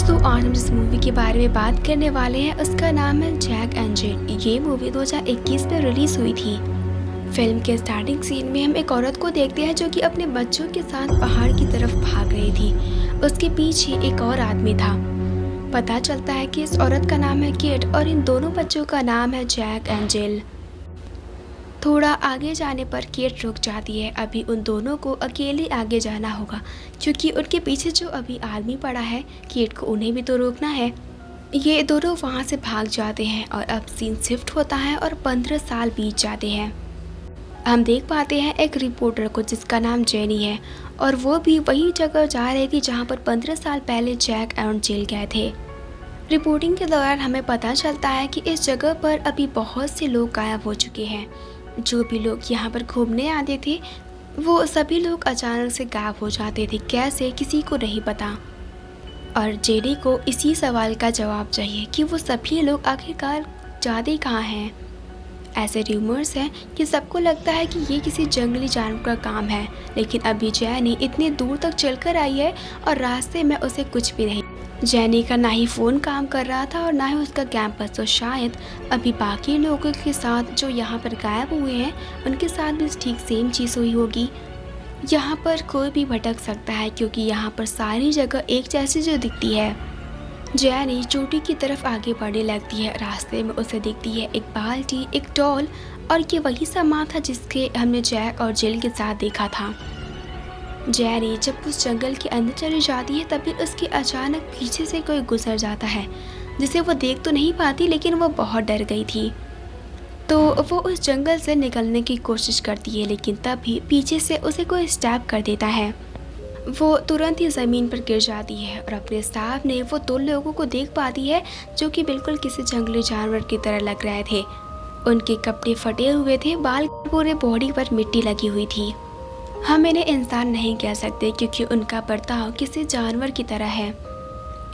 दोस्तों, आज हम जिस मूवी के बारे में बात करने वाले हैं उसका नाम है जैक एंड जिल। ये मूवी 2021 में रिलीज हुई थी। फिल्म के स्टार्टिंग सीन में हम एक औरत को देखते हैं जो कि अपने बच्चों के साथ पहाड़ की तरफ भाग रही थी। उसके पीछे एक और आदमी था। पता चलता है कि इस औरत का नाम है केट और इन दोनों बच्चों का नाम है जैक एंड जिल। थोड़ा आगे जाने पर केट रुक जाती है। अभी उन दोनों को अकेले आगे जाना होगा क्योंकि उनके पीछे जो अभी आदमी पड़ा है, केट को उन्हें भी तो रोकना है। ये दोनों वहाँ से भाग जाते हैं और अब सीन शिफ्ट होता है और 15 साल बीत जाते हैं। हम देख पाते हैं एक रिपोर्टर को जिसका नाम जेनी है और वो भी वही जगह जा रही थी जहाँ पर 15 साल पहले जैक एंड जिल गए थे। रिपोर्टिंग के दौरान हमें पता चलता है कि इस जगह पर अभी बहुत से लोग गायब हो चुके हैं। जो भी लोग यहाँ पर घूमने आते थे वो सभी लोग अचानक से गायब हो जाते थे, कैसे किसी को नहीं पता। और जेडी को इसी सवाल का जवाब चाहिए कि वो सभी लोग आखिरकार जाते कहाँ हैं। ऐसे र्यूमर्स हैं कि सबको लगता है कि ये किसी जंगली जानवर का काम है, लेकिन अभी जैनी इतनी दूर तक चलकर आई है और रास्ते में उसे कुछ भी नहीं। जैनी का ना ही फ़ोन काम कर रहा था और ना ही उसका कैंपस, तो शायद अभी बाकी लोगों के साथ जो यहाँ पर गायब हुए हैं उनके साथ भी ठीक सेम चीज़ हुई होगी। यहाँ पर कोई भी भटक सकता है क्योंकि यहाँ पर सारी जगह एक जैसी जो दिखती है। जैनी चोटी की तरफ आगे बढ़ने लगती है। रास्ते में उसे दिखती है एक बाल्टी, एक डॉल और ये वही सामान था जिसके हमने जैक और जिल के साथ देखा था। जैनी जब उस जंगल के अंदर चली जाती है तभी उसके अचानक पीछे से कोई गुजर जाता है जिसे वो देख तो नहीं पाती, लेकिन वो बहुत डर गई थी। तो वो उस जंगल से निकलने की कोशिश करती है, लेकिन तभी पीछे से उसे कोई स्टैब कर देता है। वो तुरंत ही ज़मीन पर गिर जाती है और अपने सामने वो दो लोगों को देख पाती है जो कि बिल्कुल किसी जंगली जानवर की तरह लग रहे थे। उनके कपड़े फटे हुए थे, बाल, पूरे बॉडी पर मिट्टी लगी हुई थी। हम इन्हें इंसान नहीं कह सकते क्योंकि उनका बर्ताव किसी जानवर की तरह है।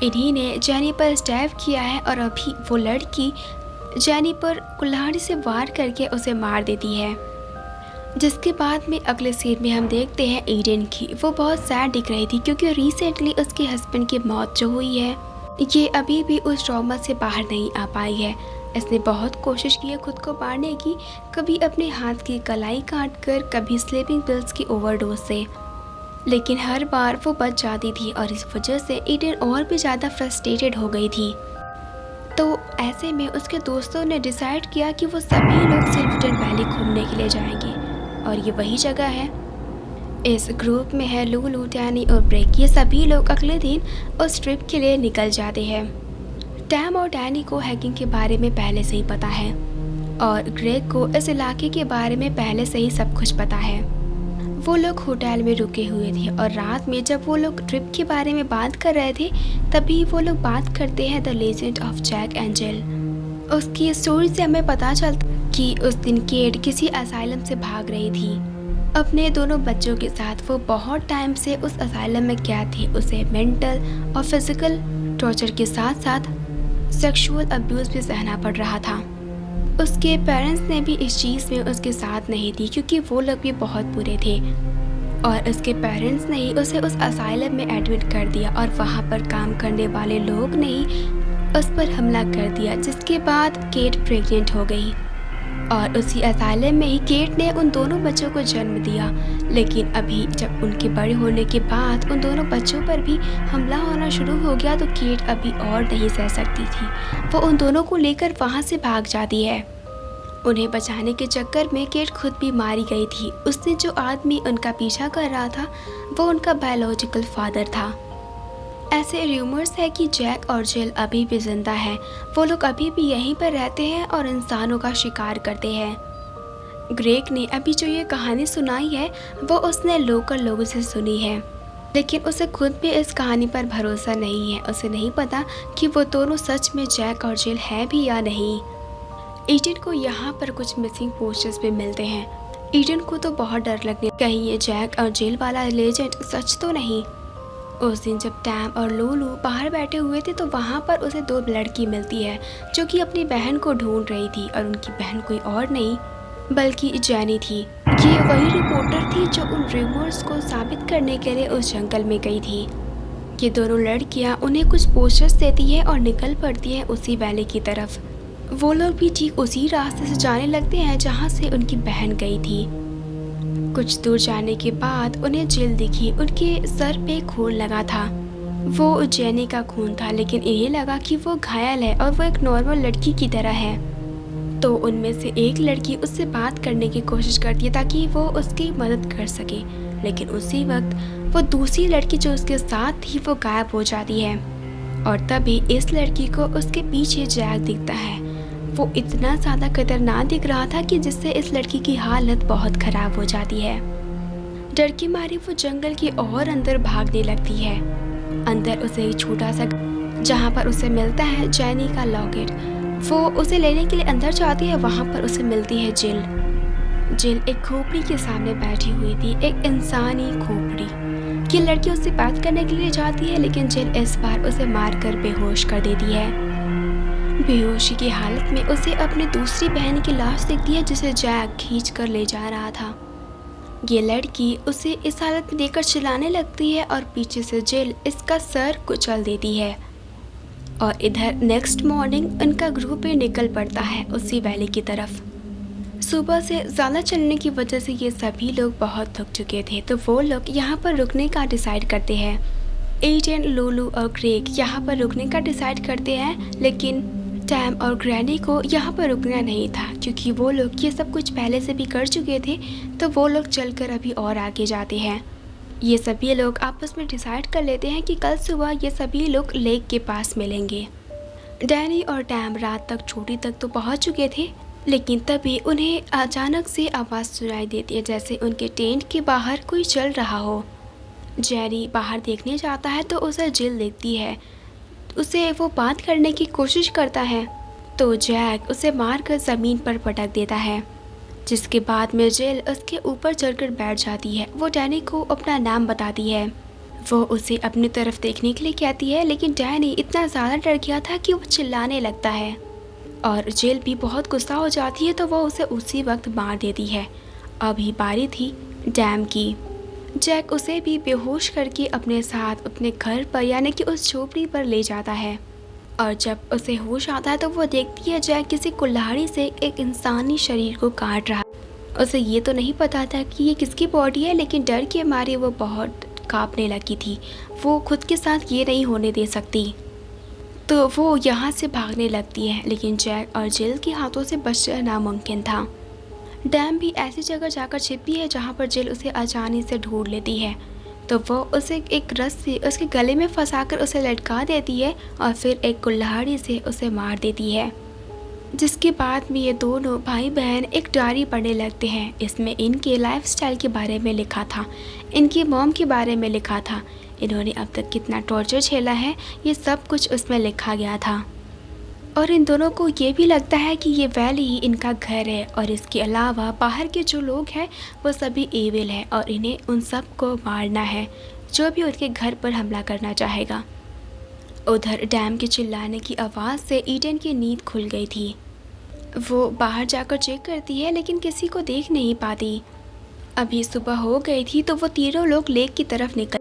इन्हीं ने जैनी पर स्टैब किया है और अभी वो लड़की जैनी पर कुल्हाड़ी से वार करके उसे मार देती है। जिसके बाद में अगले सीन में हम देखते हैं ईडन की। वो बहुत सैड दिख रही थी क्योंकि रिसेंटली उसके हस्बैंड की मौत जो हुई है, ये अभी भी उस ट्रॉमा से बाहर नहीं आ पाई है। इसने बहुत कोशिश की है खुद को मारने की, कभी अपने हाथ की कलाई काट कर, कभी स्लीपिंग पिल्स की ओवरडोज से, लेकिन हर बार वो बच जाती थी और इस वजह से ईडन और भी ज़्यादा फ्रस्ट्रेटेड हो गई थी। तो ऐसे में उसके दोस्तों ने डिसाइड किया कि वो सभी लोग सिल्वर्टन वैली घूमने के लिए जाएंगे और ये वही जगह है। इस ग्रुप में है लूलू, डैनी और ब्रेक। ये सभी लोग अगले दिन उस ट्रिप के लिए निकल जाते हैं। टैम और डैनी को हैकिंग के बारे में पहले से ही पता है और ग्रेग को इस इलाके के बारे में पहले से ही सब कुछ पता है। वो लोग होटल में रुके हुए थे और रात में जब वो लोग ट्रिप के बारे में बात कर रहे थे तभी वो लोग बात करते हैं the legend of Jack and Jill. उसकी स्टोरी से हमें पता चलता कि उस दिन केट किसी असाइलम से भाग रही थी अपने दोनों बच्चों के साथ। वो बहुत टाइम से उस असाइलम में कैद थी। उसे मेंटल और फिजिकल टॉर्चर के साथ साथ सेक्सुअल अब्यूज़ भी सहना पड़ रहा था। उसके पेरेंट्स ने भी इस चीज़ में उसके साथ नहीं थी क्योंकि वो लोग भी बहुत बुरे थे और उसके पेरेंट्स ने ही उसे उस असाइलम में एडमिट कर दिया और वहाँ पर काम करने वाले लोग ने ही उस पर हमला कर दिया, जिसके बाद केट प्रेग्नेंट हो गई और उसी असाइलम में ही केट ने उन दोनों बच्चों को जन्म दिया। लेकिन अभी जब उनके बड़े होने के बाद उन दोनों बच्चों पर भी हमला होना शुरू हो गया तो केट अभी और नहीं सह सकती थी। वो उन दोनों को लेकर वहाँ से भाग जाती है। उन्हें बचाने के चक्कर में केट खुद भी मारी गई थी। उसने जो आदमी उनका पीछा कर रहा था वो उनका बायोलॉजिकल फादर था। ऐसे र्यूमर्स है कि जैक और जिल अभी भी जिंदा है। वो लोग अभी भी यहीं पर रहते हैं और इंसानों का शिकार करते हैं। ग्रेग ने अभी जो ये कहानी सुनाई है वो उसने लोकल लोगों से सुनी है, लेकिन उसे खुद भी इस कहानी पर भरोसा नहीं है। उसे नहीं पता कि वो दोनों सच में जैक और जिल है भी या नहीं। ईडन को यहाँ पर कुछ मिसिंग पोस्टर्स भी मिलते हैं। ईडन को तो बहुत डर लगने, कहीं ये जैक और जिल वाला लेजेंड सच तो नहीं। उस दिन जब टैम और लूलू बाहर बैठे हुए थे तो वहाँ पर उसे दो लड़की मिलती है जो कि अपनी बहन को ढूंढ रही थी और उनकी बहन कोई और नहीं बल्कि जैनी थी। ये वही रिपोर्टर थी जो उन रूमर्स को साबित करने के लिए उस जंगल में गई थी। ये दोनों लड़कियां उन्हें कुछ पोस्टर्स देती है और निकल पड़ती हैं उसी वैली की तरफ। वो लोग भी ठीक उसी रास्ते से जाने लगते हैं जहाँ से उनकी बहन गई थी। कुछ दूर जाने के बाद उन्हें जिल दिखी। उनके सर पे खून लगा था। वो जेनी का खून था, लेकिन इन्हें लगा कि वो घायल है और वो एक नॉर्मल लड़की की तरह है। तो उनमें से एक लड़की उससे बात करने की कोशिश करती है ताकि वो उसकी मदद कर सके, लेकिन उसी वक्त वो दूसरी लड़की जो उसके साथ थी वो गायब हो जाती है। और तभी इस लड़की को उसके पीछे जैक दिखता है। वो इतना ज़्यादा खतरनाक दिख रहा था कि जिससे इस लड़की की हालत बहुत ख़राब हो जाती है। डर की मारी वो जंगल की और अंदर भागने लगती है। अंदर उसे एक छोटा सा जहाँ पर उसे मिलता है जेनी का लॉकेट। वो उसे लेने के लिए अंदर जाती है। वहाँ पर उसे मिलती है जिल। जिल एक खोपड़ी के सामने बैठी हुई थी, एक इंसानी खोपड़ी। ये लड़की उससे बात करने के लिए जाती है, लेकिन जिल इस बार उसे मारकर बेहोश कर देती है। बेहोशी की हालत में उसे अपनी दूसरी बहन की लाश दिखती है जिसे जैक खींच कर ले जा रहा था। ये लड़की उसे इस हालत में देखकर चिल्लाने लगती है और पीछे से जिल इसका सर कुचल देती है। और इधर नेक्स्ट मॉर्निंग उनका ग्रुप भी निकल पड़ता है उसी वैली की तरफ। सुबह से ज़्यादा चलने की वजह से ये सभी लोग बहुत थक चुके थे, तो वो लोग यहाँ पर रुकने का डिसाइड करते हैं। एडन, लूलू और ग्रेग यहाँ पर रुकने का डिसाइड करते हैं, लेकिन टैम और ग्रैनी को यहाँ पर रुकना नहीं था क्योंकि वो लोग ये सब कुछ पहले से भी कर चुके थे। तो वो लोग चलकर अभी और आगे जाते हैं। ये सभी लोग आपस में डिसाइड कर लेते हैं कि कल सुबह ये सभी लोग लेक के पास मिलेंगे। डैनी और टैम रात तक चोटी तक तो पहुँच चुके थे, लेकिन तभी उन्हें अचानक से आवाज़ सुनाई देती है जैसे उनके टेंट के बाहर कोई चल रहा हो। जेरी बाहर देखने जाता है तो उसे जिल देखती है। उसे वो बात करने की कोशिश करता है तो जैक उसे मारकर ज़मीन पर पटक देता है, जिसके बाद में जिल उसके ऊपर चढ़कर बैठ जाती है। वो डैनी को अपना नाम बताती है। वो उसे अपनी तरफ देखने के लिए कहती है, लेकिन डैनी इतना ज़्यादा डर गया था कि वो चिल्लाने लगता है और जिल भी बहुत गुस्सा हो जाती है तो वो उसे उसी वक्त मार देती है। अभी बारी थी डैम की। जैक उसे भी बेहोश करके अपने साथ अपने घर पर यानी कि उस झोपड़ी पर ले जाता है। और जब उसे होश आता है तो वो देखती है जैक किसी कुल्हाड़ी से एक इंसानी शरीर को काट रहा है। उसे ये तो नहीं पता था कि ये किसकी बॉडी है, लेकिन डर के मारे वो बहुत कांपने लगी थी। वो खुद के साथ ये नहीं होने दे सकती, तो वो यहाँ से भागने लगती है, लेकिन जैक और जिल के हाथों से बचना नामुमकिन था। डैम भी ऐसी जगह जाकर छिपी है जहाँ पर जिल उसे आसानी से ढूंढ लेती है। तो वो उसे एक रस्सी उसके गले में फंसाकर उसे लटका देती है और फिर एक कुल्हाड़ी से उसे मार देती है। जिसके बाद में ये दोनों भाई बहन एक डायरी पढ़ने लगते हैं। इसमें इनके लाइफस्टाइल के बारे में लिखा था, इनकी मॉम के बारे में लिखा था, इन्होंने अब तक कितना टॉर्चर झेला है, ये सब कुछ उसमें लिखा गया था। और इन दोनों को ये भी लगता है कि ये वैली ही इनका घर है और इसके अलावा बाहर के जो लोग हैं वो सभी एविल है और इन्हें उन सब को मारना है जो भी उनके घर पर हमला करना चाहेगा। उधर डैम के चिल्लाने की आवाज़ से ईडन की नींद खुल गई थी। वो बाहर जाकर चेक करती है लेकिन किसी को देख नहीं पाती। अभी सुबह हो गई थी तो वो तीनों लोग लेक की तरफ निकल।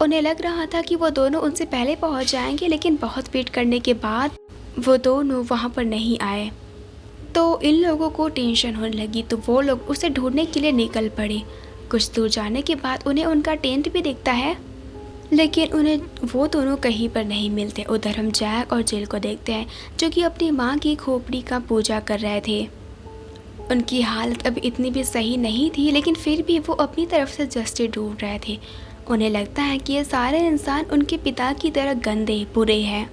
उन्हें लग रहा था कि वो दोनों उनसे पहले पहुंच जाएंगे, लेकिन बहुत वेट करने के बाद वो दोनों वहाँ पर नहीं आए। तो इन लोगों को टेंशन होने लगी, तो वो लोग उसे ढूंढने के लिए निकल पड़े। कुछ दूर जाने के बाद उन्हें उनका टेंट भी दिखता है, लेकिन उन्हें वो दोनों कहीं पर नहीं मिलते। उधर हम जैक और जिल को देखते हैं जो कि अपनी माँ की खोपड़ी का पूजा कर रहे थे। उनकी हालत अब इतनी भी सही नहीं थी, लेकिन फिर भी वो अपनी तरफ से जस्टिस ढूंढ रहे थे। उन्हें लगता है कि ये सारे इंसान उनके पिता की तरह गंदे बुरे हैं।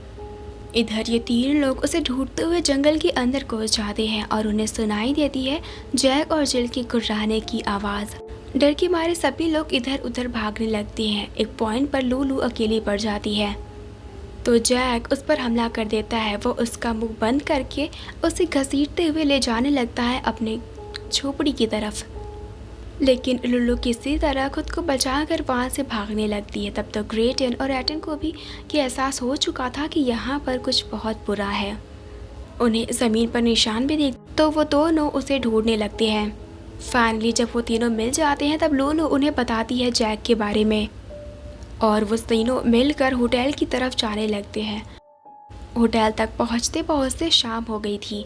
इधर ये तीन लोग उसे ढूंढते हुए जंगल के अंदर घुस जाते हैं और उन्हें सुनाई देती है जैक और जिल की गुर्राने की आवाज़। डर के मारे सभी लोग इधर उधर भागने लगते हैं। एक पॉइंट पर लूलू अकेली पड़ जाती है तो जैक उस पर हमला कर देता है। वो उसका मुंह बंद करके उसे घसीटते हुए ले जाने लगता है अपने झोपड़ी की तरफ, लेकिन लुल्लू किसी तरह खुद को बचाकर वहाँ से भागने लगती है। तब तक ग्रेटन और एटन को भी ये एहसास हो चुका था कि यहाँ पर कुछ बहुत बुरा है। उन्हें ज़मीन पर निशान भी देख तो वो दोनों उसे ढूंढने लगते हैं। फाइनली जब वो तीनों मिल जाते हैं तब लुल्लू उन्हें बताती है जैक के बारे में। और वो तीनों मिलकर होटल की तरफ जाने लगते हैं। होटल तक पहुंचते पहुंचते शाम हो गई थी।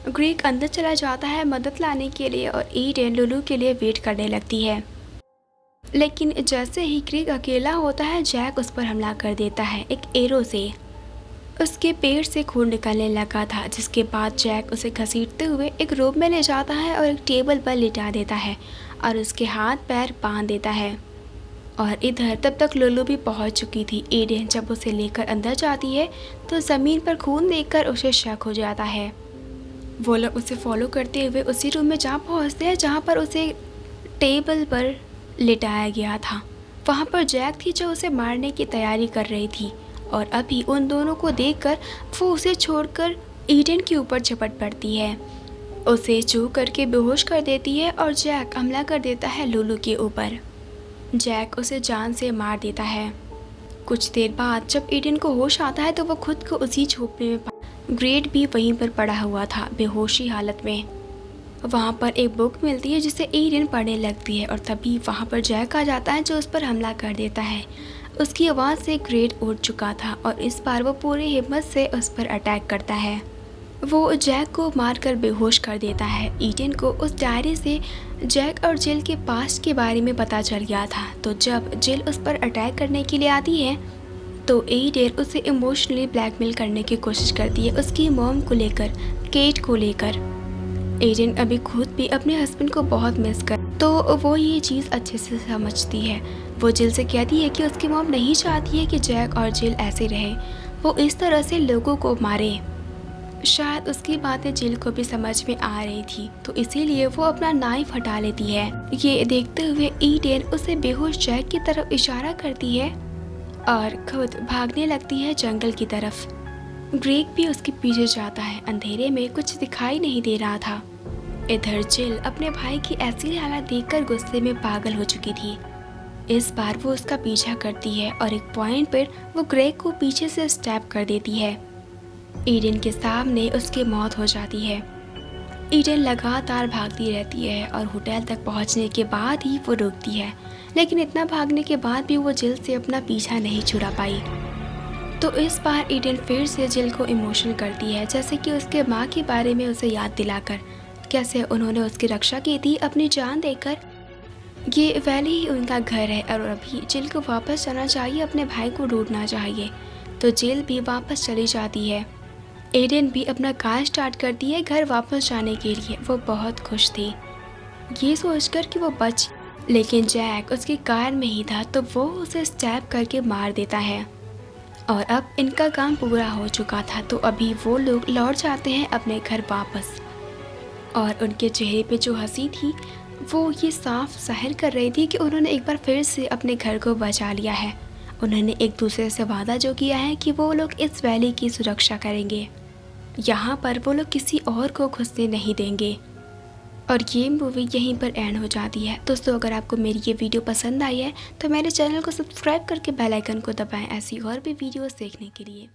ग्रेग अंदर चला जाता है मदद लाने के लिए और ईडन लुलू के लिए वेट करने लगती है। लेकिन जैसे ही ग्रेग अकेला होता है, जैक उस पर हमला कर देता है एक एरो से। उसके पेट से खून निकलने लगा था, जिसके बाद जैक उसे घसीटते हुए एक रूम में ले जाता है और एक टेबल पर लिटा देता है और उसके हाथ पैर बांध देता है। और इधर तब तक लुलू भी पहुंच चुकी थी। ईडन जब उसे लेकर अंदर जाती है तो ज़मीन पर खून देखकर उसे शक हो जाता है। वो लोग उसे फॉलो करते हुए उसी रूम में जा पहुंचते हैं जहां पर उसे टेबल पर लिटाया गया था। वहां पर जैक थी जो उसे मारने की तैयारी कर रही थी और अभी उन दोनों को देखकर वो उसे छोड़कर ईडन के ऊपर झपट पड़ती है, उसे छू करके बेहोश कर देती है और जैक हमला कर देता है लुलू के ऊपर। जैक उसे जान से मार देता है। कुछ देर बाद जब ईडन को होश आता है तो वो खुद को उसी झोपड़े में ग्रेड भी वहीं पर पड़ा हुआ था बेहोशी हालत में। वहाँ पर एक बुक मिलती है जिसे ईडन पढ़ने लगती है और तभी वहाँ पर जैक आ जाता है जो उस पर हमला कर देता है। उसकी आवाज़ से ग्रेड उठ चुका था और इस बार वो पूरी हिम्मत से उस पर अटैक करता है। वो जैक को मारकर बेहोश कर देता है। ईडन को उस डायरी से जैक और जिल के पास्ट के बारे में पता चल गया था, तो जब जिल उस पर अटैक करने के लिए आती है तो ईडन उसे इमोशनली ब्लैकमेल करने की कोशिश करती है उसकी मॉम को लेकर, केट को लेकर। ईडन अभी खुद भी अपने हस्बैंड को बहुत मिस कर, तो वो ये चीज़ अच्छे से समझती है। वो जिल से कहती है कि उसकी मॉम नहीं चाहती है कि जैक और जिल ऐसे रहे, वो इस तरह से लोगों को मारे। शायद उसकी बातें जिल को भी समझ में आ रही थी, तो इसीलिए वो अपना नाइफ हटा लेती है। ये देखते हुए ईडन उसे बेहोश जैक की तरफ इशारा करती है और खुद भागने लगती है जंगल की तरफ। ग्रेग भी उसके पीछे जाता है। अंधेरे में कुछ दिखाई नहीं दे रहा था। इधर जिल अपने भाई की ऐसी हालत देखकर गुस्से में पागल हो चुकी थी। इस बार वो उसका पीछा करती है और एक पॉइंट पर वो ग्रेग को पीछे से स्टैप कर देती है। ईडन के सामने उसकी मौत हो जाती है। ईडन लगातार भागती रहती है और होटल तक पहुंचने के बाद ही वो रुकती है, लेकिन इतना भागने के बाद भी वो जिल से अपना पीछा नहीं छुड़ा पाई। तो इस बार ईडन फिर से जिल को इमोशनल करती है, जैसे कि उसके माँ के बारे में उसे याद दिलाकर कैसे उन्होंने उसकी रक्षा की थी अपनी जान देकर। ये वैली ही उनका घर है और अभी जिल को वापस जाना चाहिए, अपने भाई को ढूंढना चाहिए। तो जिल भी वापस चली जाती है। ईडन भी अपना कार स्टार्ट करती है घर वापस जाने के लिए। वो बहुत खुश थी ये सोचकर कि वो बच, लेकिन जैक उसकी कार में ही था, तो वो उसे स्टैप करके मार देता है। और अब इनका काम पूरा हो चुका था, तो अभी वो लोग लौट जाते हैं अपने घर वापस। और उनके चेहरे पे जो हंसी थी वो ये साफ जाहिर कर रही थी कि उन्होंने एक बार फिर से अपने घर को बचा लिया है। उन्होंने एक दूसरे से वादा जो किया है कि वो लोग इस वैली की सुरक्षा करेंगे, यहाँ पर वो लोग किसी और को घुसने नहीं देंगे। और ये मूवी यहीं पर एंड हो जाती है। दोस्तों, अगर आपको मेरी ये वीडियो पसंद आई है तो मेरे चैनल को सब्सक्राइब करके बेल आइकन को दबाएं ऐसी और भी वीडियोस देखने के लिए।